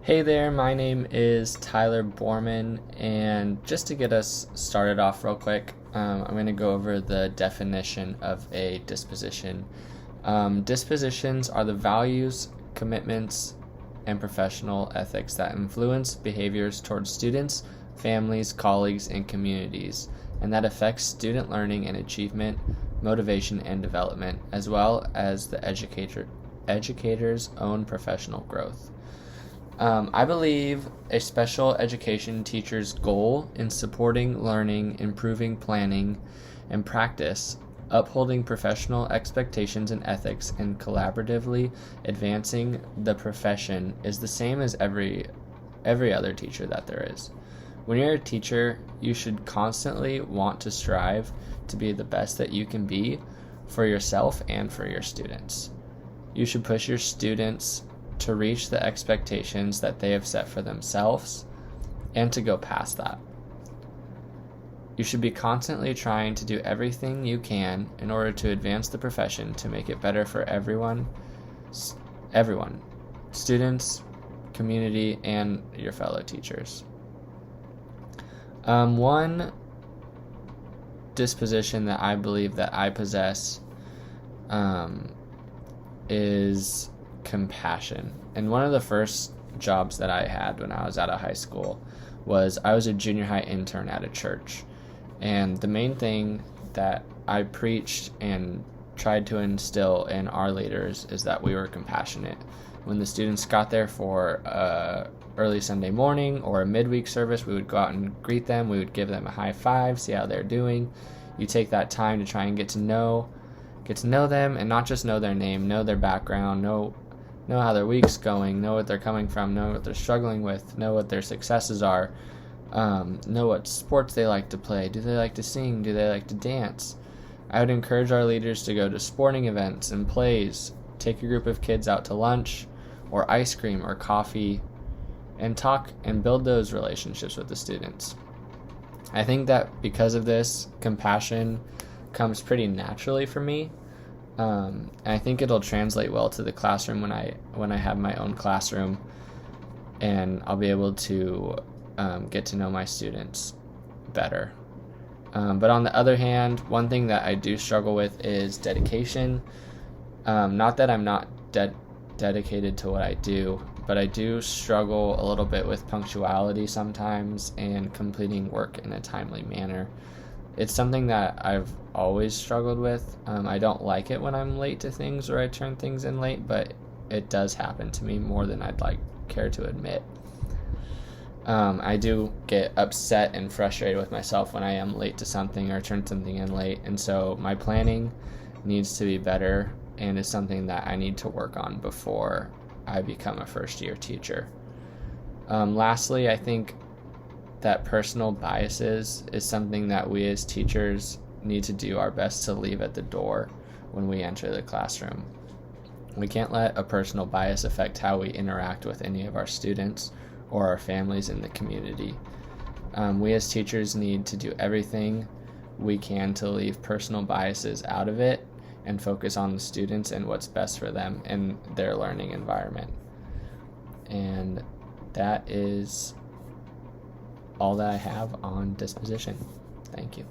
Hey there, my name is Tyler Borman, and just to get us started off real quick, I'm going to go over the definition of a disposition. Dispositions are the values, commitments, and professional ethics that influence behaviors towards students, families, colleagues, and communities, and that affects student learning and achievement, motivation, and development, as well as the educator's own professional growth. I believe a special education teacher's goal in supporting learning, improving planning and practice, upholding professional expectations and ethics, and collaboratively advancing the profession is the same as every other teacher that there is. When you're a teacher, you should constantly want to strive to be the best that you can be for yourself and for your students. You should push your students to reach the expectations that they have set for themselves and to go past that. You should be constantly trying to do everything you can in order to advance the profession to make it better for everyone, students, community, and your fellow teachers. One disposition that I believe that I possess is compassion. And one of the first jobs that I had when I was out of high school was I was a junior high intern at a church. And the main thing that I preached and tried to instill in our leaders is that we were compassionate. When the students got there for early Sunday morning or a midweek service, we would go out and greet them. We would give them a high five, see how they're doing. You take that time to try and get to know them, and not just know their name, know their background, know how their week's going, know what they're coming from, know what they're struggling with, know what their successes are, know what sports they like to play, do they like to sing, do they like to dance. I would encourage our leaders to go to sporting events and plays, take a group of kids out to lunch or ice cream or coffee, and talk and build those relationships with the students. I think that because of this, compassion comes pretty naturally for me. And I think it'll translate well to the classroom when I have my own classroom, and I'll be able to get to know my students better. But on the other hand, one thing that I do struggle with is dedication. Not that I'm not dedicated to what I do, but I do struggle a little bit with punctuality sometimes and completing work in a timely manner. It's something that I've always struggled with. I don't like it when I'm late to things or I turn things in late, but it does happen to me more than I'd care to admit. I do get upset and frustrated with myself when I am late to something or turn something in late, and so my planning needs to be better and is something that I need to work on before I become a first-year teacher. Lastly, I think that personal biases is something that we as teachers need to do our best to leave at the door when we enter the classroom. We can't let a personal bias affect how we interact with any of our students or our families in the community. We as teachers need to do everything we can to leave personal biases out of it and focus on the students and what's best for them in their learning environment. And that is all that I have on disposition. Thank you.